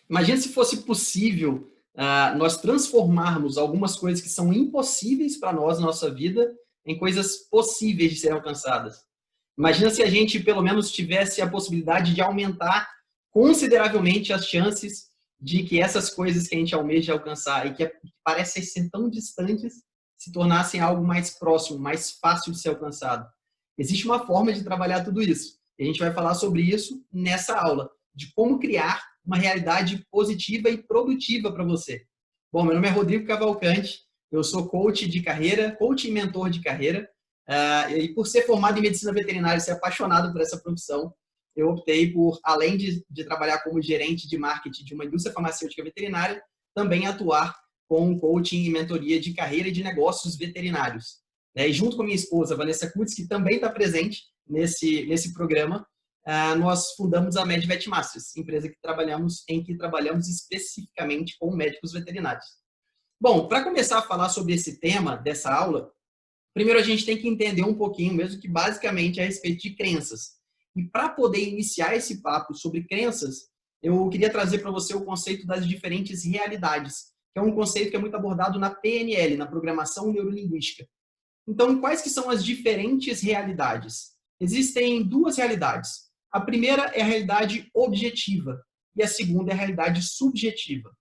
Imagina se fosse possível nós transformarmos algumas coisas que são impossíveis para nós na nossa vida em coisas possíveis de serem alcançadas. Imagina se a gente, pelo menos, tivesse a possibilidade de aumentar consideravelmente as chances de que essas coisas que a gente almeja alcançar e que parecem ser tão distantes se tornassem algo mais próximo, mais fácil de ser alcançado. Existe uma forma de trabalhar tudo isso. E a gente vai falar sobre isso nessa aula, de como criar uma realidade positiva e produtiva para você. Bom, meu nome é Rodrigo Cavalcante, eu sou coach de carreira, coach e mentor de carreira, e por ser formado em medicina veterinária e ser apaixonado por essa profissão, eu optei por, além de trabalhar como gerente de marketing de uma indústria farmacêutica veterinária, também atuar com coaching e mentoria de carreira e de negócios veterinários. E junto com minha esposa, Vanessa Kutz, que também está presente nesse programa, nós fundamos a MedVet Masters, empresa em que trabalhamos especificamente com médicos veterinários. Bom, para começar a falar sobre esse tema dessa aula, primeiro a gente tem que entender um pouquinho, mesmo que basicamente a respeito de crenças. E para poder iniciar esse papo sobre crenças, eu queria trazer para você o conceito das diferentes realidades, que é um conceito que é muito abordado na PNL, na Programação Neurolinguística. Então, quais que são as diferentes realidades? Existem duas realidades. A primeira é a realidade objetiva e a segunda é a realidade subjetiva.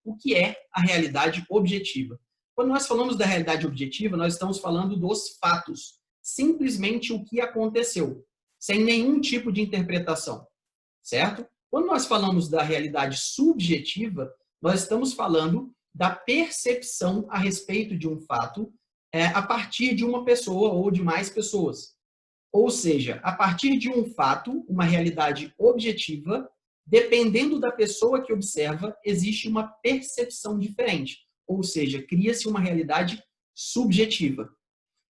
O que é a realidade objetiva? Quando nós falamos da realidade objetiva, nós estamos falando dos fatos, simplesmente o que aconteceu, sem nenhum tipo de interpretação, certo? Quando nós falamos da realidade subjetiva, nós estamos falando da percepção a respeito de um fato a partir de uma pessoa ou de mais pessoas. Ou seja, a partir de um fato, uma realidade objetiva, dependendo da pessoa que observa, existe uma percepção diferente. Ou seja, cria-se uma realidade subjetiva.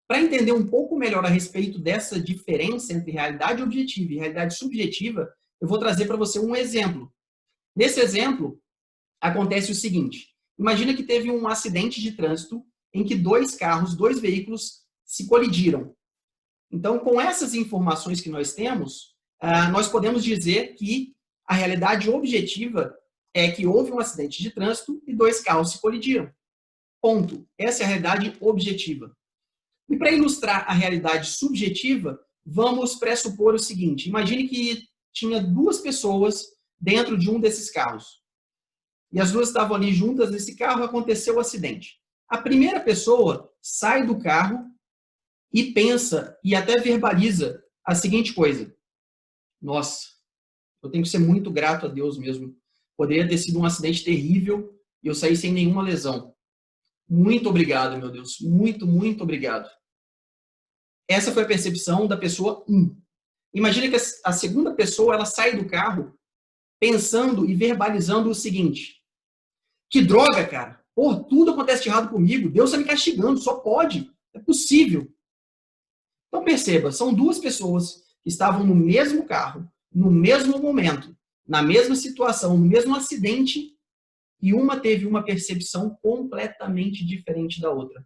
Para entender um pouco melhor a respeito dessa diferença entre realidade objetiva e realidade subjetiva, eu vou trazer para você um exemplo. Nesse exemplo, acontece o seguinte. Imagina que teve um acidente de trânsito em que dois veículos se colidiram. Então, com essas informações que nós temos, nós podemos dizer que a realidade objetiva é que houve um acidente de trânsito e dois carros se colidiram. Ponto. Essa é a realidade objetiva. E para ilustrar a realidade subjetiva, vamos pressupor o seguinte. Imagine que tinha duas pessoas dentro de um desses carros. E as duas estavam ali juntas nesse carro, aconteceu o acidente. A primeira pessoa sai do carro e pensa e até verbaliza a seguinte coisa. Nossa, eu tenho que ser muito grato a Deus mesmo. Poderia ter sido um acidente terrível e eu saí sem nenhuma lesão. Muito obrigado, meu Deus. Muito, muito obrigado. Essa foi a percepção da pessoa 1. Imagina que a segunda pessoa ela sai do carro pensando e verbalizando o seguinte. Que droga, cara. Pô, tudo acontece de errado comigo. Deus está me castigando. Só pode. É possível. Então, perceba, são duas pessoas que estavam no mesmo carro, no mesmo momento, na mesma situação, no mesmo acidente, e uma teve uma percepção completamente diferente da outra.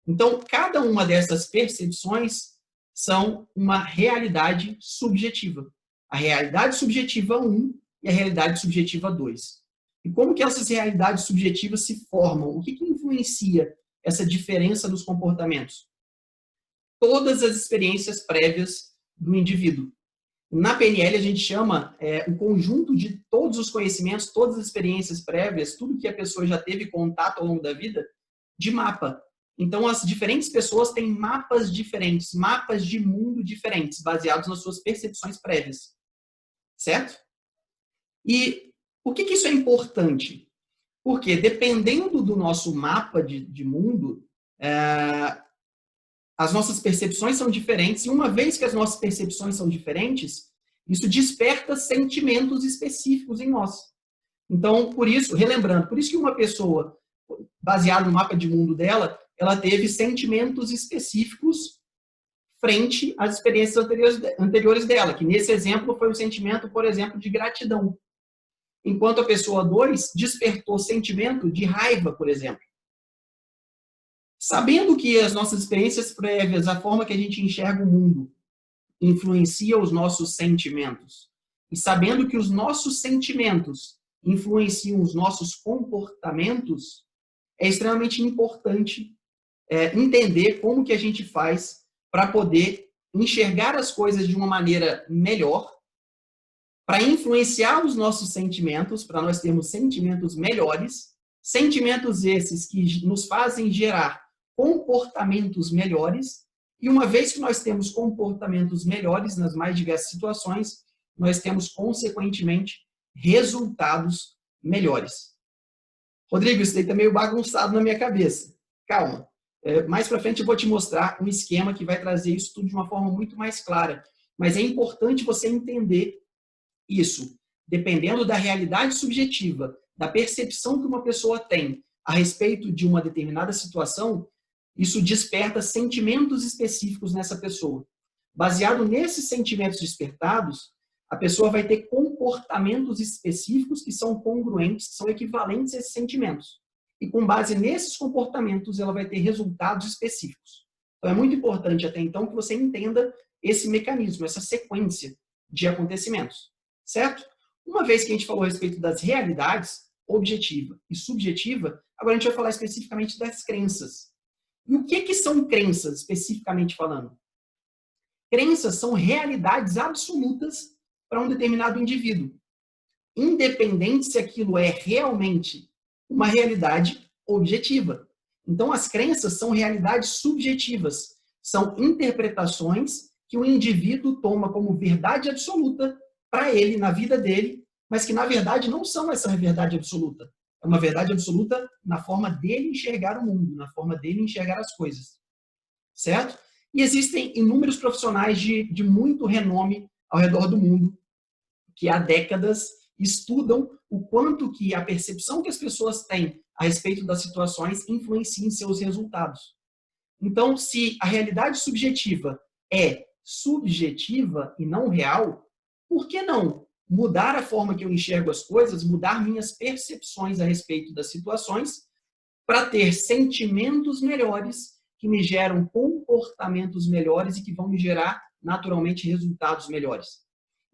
Então, cada uma dessas percepções são uma realidade subjetiva. A realidade subjetiva 1 e a realidade subjetiva 2. E como que essas realidades subjetivas se formam? O que influencia essa diferença dos comportamentos? Todas as experiências prévias do indivíduo. Na PNL, a gente chama o conjunto de todos os conhecimentos, todas as experiências prévias, tudo que a pessoa já teve contato ao longo da vida, de mapa. Então, as diferentes pessoas têm mapas diferentes, mapas de mundo diferentes, baseados nas suas percepções prévias. Certo? E por que isso é importante? Porque, dependendo do nosso mapa de mundo, as nossas percepções são diferentes, e uma vez que as nossas percepções são diferentes, isso desperta sentimentos específicos em nós. Então, por isso, relembrando, por isso que uma pessoa, baseada no mapa de mundo dela, ela teve sentimentos específicos frente às experiências anteriores dela, que nesse exemplo foi o sentimento, por exemplo, de gratidão. Enquanto a pessoa 2 despertou sentimento de raiva, por exemplo. Sabendo que as nossas experiências prévias, a forma que a gente enxerga o mundo, influencia os nossos sentimentos, e sabendo que os nossos sentimentos influenciam os nossos comportamentos, é extremamente importante entender como que a gente faz para poder enxergar as coisas de uma maneira melhor, para influenciar os nossos sentimentos, para nós termos sentimentos melhores, sentimentos esses que nos fazem gerar comportamentos melhores, e uma vez que nós temos comportamentos melhores nas mais diversas situações, nós temos, consequentemente, resultados melhores. Rodrigo, isso daí está meio bagunçado na minha cabeça. Calma. Mais para frente eu vou te mostrar um esquema que vai trazer isso tudo de uma forma muito mais clara. Mas é importante você entender isso. Dependendo da realidade subjetiva, da percepção que uma pessoa tem a respeito de uma determinada situação, isso desperta sentimentos específicos nessa pessoa. Baseado nesses sentimentos despertados, a pessoa vai ter comportamentos específicos que são congruentes, que são equivalentes a esses sentimentos. E com base nesses comportamentos, ela vai ter resultados específicos. Então, é muito importante até então que você entenda esse mecanismo, essa sequência de acontecimentos. Certo? Uma vez que a gente falou a respeito das realidades, objetiva e subjetiva, agora a gente vai falar especificamente das crenças. E o que são crenças, especificamente falando? Crenças são realidades absolutas para um determinado indivíduo, independente se aquilo é realmente uma realidade objetiva. Então, as crenças são realidades subjetivas, são interpretações que o indivíduo toma como verdade absoluta para ele, na vida dele, mas que, na verdade, não são essa verdade absoluta. É uma verdade absoluta na forma dele enxergar o mundo, na forma dele enxergar as coisas. Certo? E existem inúmeros profissionais de muito renome ao redor do mundo que há décadas estudam o quanto que a percepção que as pessoas têm a respeito das situações influencia em seus resultados. Então, se a realidade subjetiva é subjetiva e não real, por que não mudar a forma que eu enxergo as coisas, mudar minhas percepções a respeito das situações, para ter sentimentos melhores que me geram comportamentos melhores e que vão me gerar, naturalmente, resultados melhores.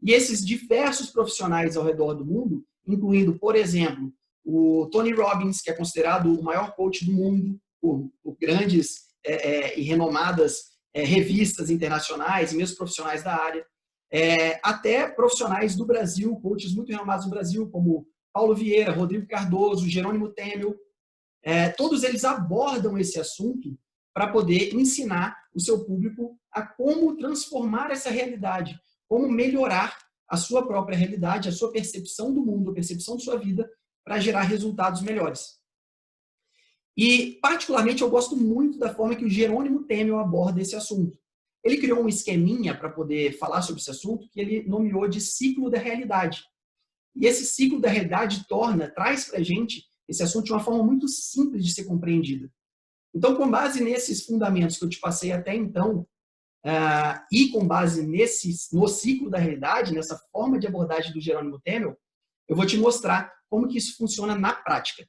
E esses diversos profissionais ao redor do mundo, incluindo, por exemplo, o Tony Robbins, que é considerado o maior coach do mundo, por grandes e renomadas revistas internacionais e mesmo profissionais da área, até profissionais do Brasil, coaches muito renomados no Brasil, como Paulo Vieira, Rodrigo Cardoso, Jerônimo Temel, todos eles abordam esse assunto para poder ensinar o seu público a como transformar essa realidade, como melhorar a sua própria realidade, a sua percepção do mundo, a percepção de sua vida, para gerar resultados melhores. E, particularmente, eu gosto muito da forma que o Jerônimo Temel aborda esse assunto. Ele criou um esqueminha para poder falar sobre esse assunto que ele nomeou de ciclo da realidade. E esse ciclo da realidade traz para a gente esse assunto de uma forma muito simples de ser compreendida. Então, com base nesses fundamentos que eu te passei até então, e com base no ciclo da realidade, nessa forma de abordagem do Jerônimo Temel, eu vou te mostrar como que isso funciona na prática.